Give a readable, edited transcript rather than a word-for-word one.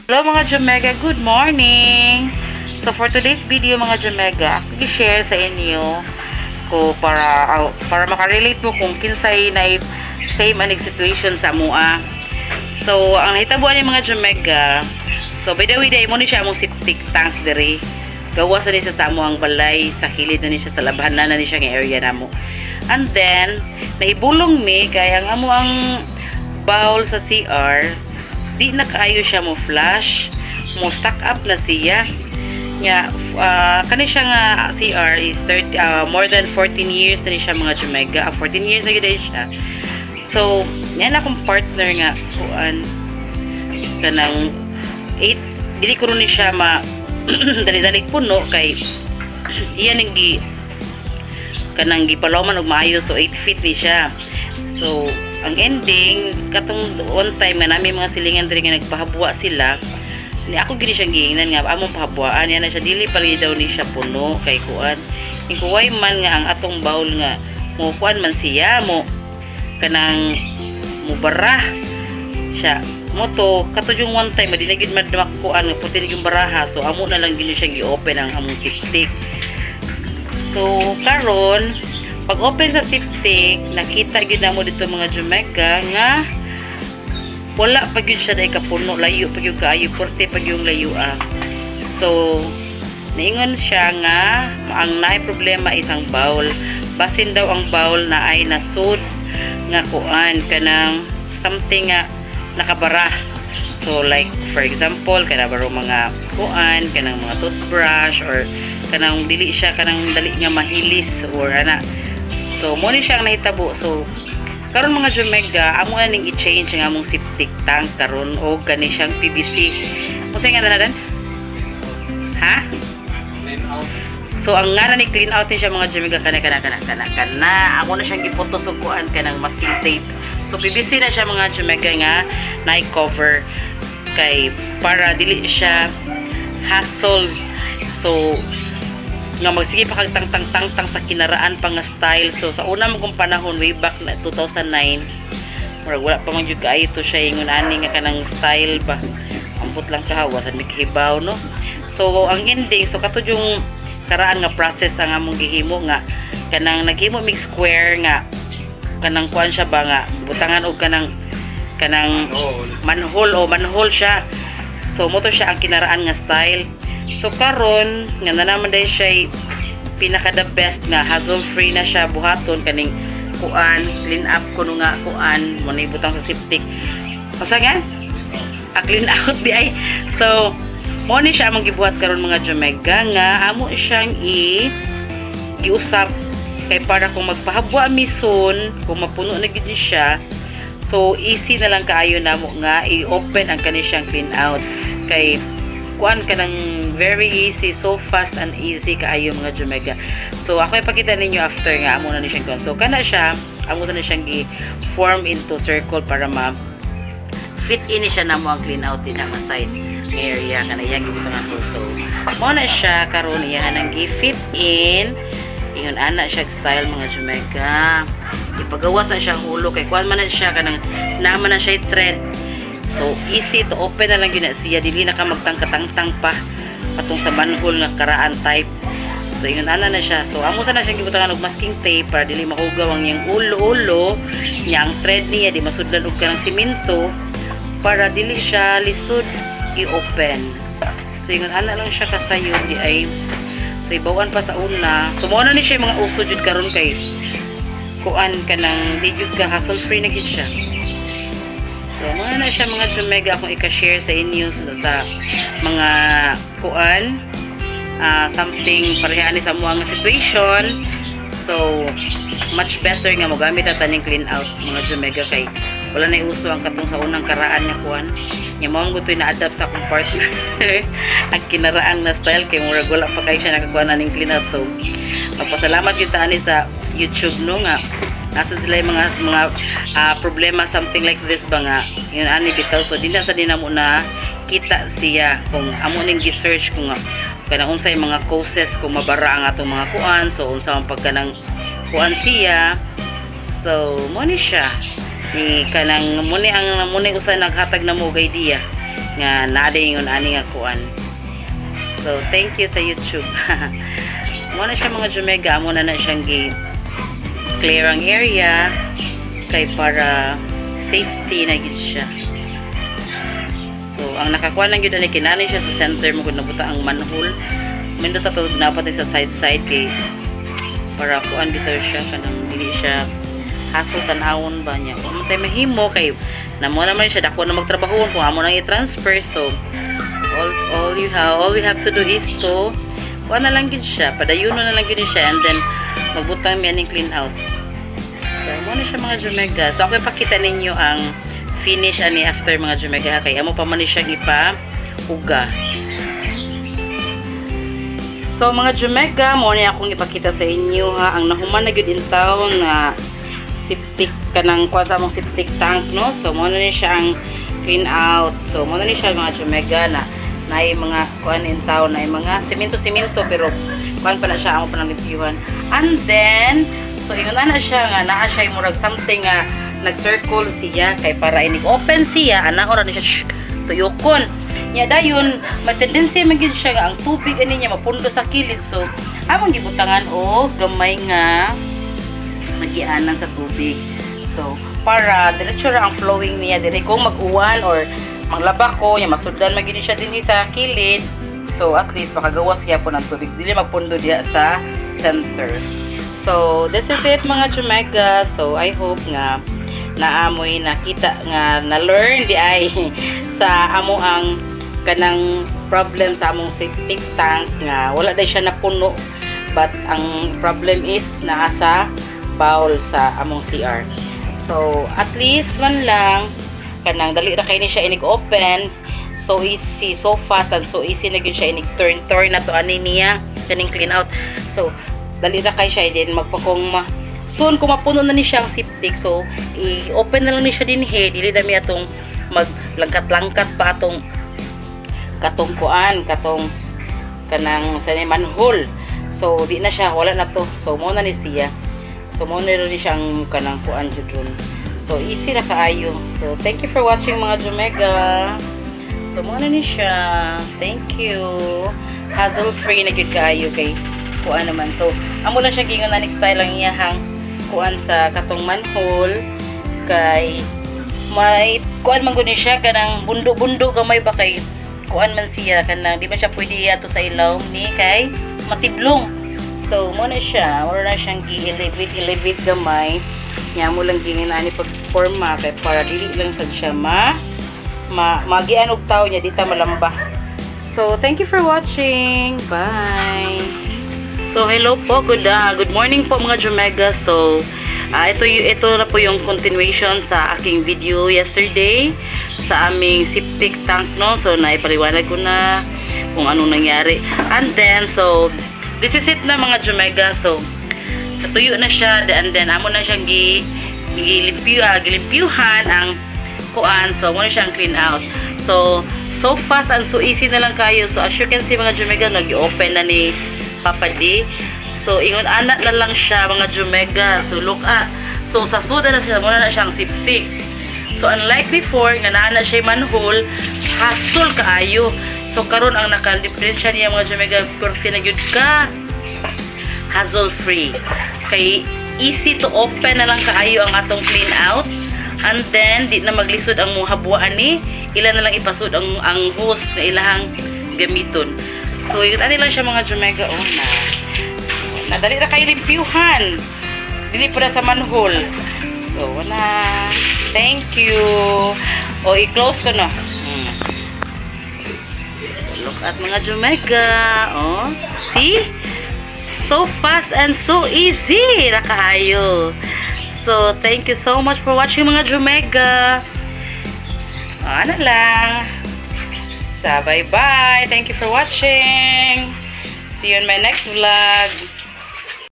Hello mga Jomega, good morning! So for today's video mga Jomega, ako i-share sa inyo ko para makarelate mo kung kinsay na same anig situation sa mua. So ang nahitabuan ni mga Jomega, so by the way dahil mo ni siya among septic tanks diri. Gawas na ni siya sa amo ang balay, sa kilid na ni siya sa labhanan na ni siya ng area namo. And then naibulong mi kay ang amo ang bowl sa CR di na kaayo siya mo flush, mo stack up na siya nga. Kani siya nga CR is 30 more than 14 years na ni siya mga Jomega. 14 years na gid siya. So yan akong partner nga kuan kanang 8 dili ko ni siya ma dali-dali puno kay iyan ang kanang gipaloman og maayo, so 8 feet ni siya. So ang ending katong one time nga namin mga silingan diri nga nagpahabwa sila ni ako gini siyang giingnan nga among pahabwaan yan na siya dili pali daw ni siya puno kay kuan kuway man nga ang atong bowl nga mo kuan man siya mo kanang mubara siya mo to katong one time madi na gyud madmakuan nga puti yung baraha, so amo na lang gini siya gi-open ang among septic. So karon pag open sa septic, nakita gyud namo dito mga Jomega nga wala pa gyud siya dai kapuno, layo pa gyud kaayo, porte pa gyud layo. So niingon siya nga ang naay problema isang bowl. Basin daw ang bowl na ay nasud nga kuan kanang something nga nakabara. So like for example kana baro mga kuan kanang mga toothbrush or kanang dili siya kanang dali nga mahilis or ana. So mo ni siya ang nahitabo. So karon mga Jomega amo na ning i-change ang among septic tank karon og kani siyang PVC. Unsa nga nadan? Ha? Clean out. So ang ngana ni clean out ni siya mga Jomega kana ako na siyang giputos og kuan kanang masking tape. So PVC na siya mga Jomega nga na-cover kay para dili siya hassle. So nga magsige pa kag tang sa kinaraan pa nga style. So sa una mo kong panahon way back na 2009 murag wala pa man jud kaayo to siya ingon ani nga kanang style ba ampot lang kahawa sa mikibaw no. So ang ending so katud yung karaan nga process ang among gihimo nga kanang naghimo mig square nga kanang kuan siya ba nga butangan og kanang manhole siya. So mo to siya ang kinaraan nga style. So karon nga na naman dahil siya pinaka the best nga hassle free na siya buhaton kaning kuan clean up kuno nga kuan mo na ibutang sa septic. Asa nga? Clean out di ay. So mo ni siya among gibuhat karon mga Jomega nga amo siyang giusap kay para kung magpahabwa mison kung mapuno na gid siya, so easy na lang kaayo namo nga i-open ang kani siyang clean out kay kuan kanang very easy, so fast and easy kaayo mga Jomega. So ako ipakita ninyo after nga amo na ni siyang kuan. So kana siya amo na siyang gi-form into circle para ma fit in siya namo ang clean out din ang side area kana iyang gibutangan ko. So mo na siya karon iya nang gi-fit in ingon ana siya style mga Jomega. Ipagawas na siya ulo kay kuan man na siya kanang naman na siya thread. So easy to open na lang yun na siya, dili na ka magtangkatangtang pa patong sa manhole nga karaan type. So yun ana na siya. So amo sana siya gibutangan og masking tape para dili mahugaw ang iyang ulo niya, ang thread niya di masudlan og kanang simento para dili siya lisod i-open. So yun ana lang siya kasayon di ay. So ibawan pa sa una. So mo na ni siya mga uso jud karon kay kuan kanang di jud ka hassle free na gid siya. So mga na siya mga Jomega akong i-share sa inyo sa mga kuan something parehani sa mga situation. So much better nga mo gamit ang taning clean out mga Jomega kay wala na iuso ang katong sa unang karaan nga kuan nya mao ang gutoy na adapt sa akong partner ang kinaraan na style kay murag wala pa kay siya nakakuha na ning clean out. So magpasalamat gyud ta ani sa YouTube no nga nasa sila yung mga problema something like this ba nga yun ani bitaw. So di na sa dinamo na kita siya kung amo ning gi-search kung kanang unsay mga causes kung mabara ang atong mga kuan. So unsa ang pagkanang kuan siya. So mo ni siya ni kanang muni ang muni usa naghatag na mo idea nga naading yun ani nga kuan. So thank you sa YouTube. Mo na siya mga Jumega, amo na siyang clear ang area kay para safety na gid siya. So ang nakakuha lang gyud ani kinani siya sa center mo kun nabuta ang manhole. Mindot ato dapat sa side kay para kuan bitaw siya kanang dili siya hassle tan-awon ba niya. Kung tay mahimo kay namo naman siya dako na magtrabaho kung amo nang i-transfer. So all we have to do is to kuha na lang gid siya, padayon na lang gid siya, and then magbutang mi aning clean out. So mo na siya mga Jumega. So ako ipakita ninyo ang finish ani after mga Jumega kay amo pa man ni siya ipa-uga. So mga Jumega, mo ni akong ipakita sa inyo ha ang nahuman na gyud in town nga septic kanang kuha sa among septic tank, no. So mo na ni siya ang clean out. So mo na ni siya mga Jumega na naay mga kuan in town, naay mga semento pero kuan pa na siya amo panalimpyuhan. And then so ingon na siya nga naa siya murag something nga nag-circle siya kay para inig open siya ana ora ni siya tuyokon. Nya dayon mag-tendency magyud siya nga ang tubig ani niya mapundo sa kilid. So among gibutangan og gamay nga magianan sa tubig. So para diretso ra ang flowing niya dire kung mag-uwan or manglaba ko nya masudlan magini siya dinhi sa kilid. So at least makagawas siya po ng tubig dili magpundo diya sa center. So this is it mga Jumega. So I hope nga naamoy nakita nga na-learn di ay sa amo ang kanang problem sa among septic tank nga wala day siya napuno, but ang problem is naa sa bowl sa among CR. So at least man lang kanang dali ra kay ni siya inig open, so easy, so fast and so easy na gyud siya inig turn na to ani niya kaning clean out. So dali ra kay siya din magpakong soon kung mapuno na ni siya ang septic, so i-open na lang ni siya dinhi, dili na mi atong maglangkat-langkat pa atong katong kuan katong kanang sa manhole. So di na siya, wala na to. So mo na ni siya, so mo na rin siya ang kanang kuan jud. So easy na kaayo. So thank you for watching mga Jumega. So mo na ni siya, thank you. Hassle free na gyud kaayo kay kuan naman. So amo lang siya gingon na next style lang iyahang kuan sa katong manhole kay may kuan man gud ni siya kanang bundo-bundo gamay ba kay kuan man siya kanang di man siya pwede ato sa ilaw ni kay matiblong. So mo na siya, wala na siyang gi-elevate gamay. Nya mo lang gingon ani pagporma kay para dili lang sad siya magian og tawo nya dita malamba. So thank you for watching. Bye. So hello po, good morning po mga Jumega. So ito na po yung continuation sa aking video yesterday sa aming septic tank, no. So naipaliwanag ko na kung ano nangyari, and then so this is it na mga Jumega. So natuyo na siya, and then amo na siyang gilimpyuhan ang kuan. So mo na siyang clean out. So fast and so easy na lang kayo. So as you can see mga Jumega, nag-open na ni Papa D. So ingon anak na lang siya mga Jumega. So look at, so sa suda na siya, muna na siyang septic. So unlike before nga naa na siya manhole, hassle kaayo. So karon ang naka-differential niya mga Jumega, kurti na gyud ka hassle free kay easy to open na lang kaayo ang atong clean out, and then di na maglisod ang muhabuan ni ila na lang ipasud ang hose nga ilahang gamiton. So yun ani lang siya mga Jumega. Nadali na kayo limpyuhan, dili pa sa manhole. So wala, thank you. O i-close ko no. Look at mga Jumega. Oh, see? So fast and so easy na kaayo. So thank you so much for watching mga Jumega. Ano lang. So bye bye. Thank you for watching. See you in my next vlog.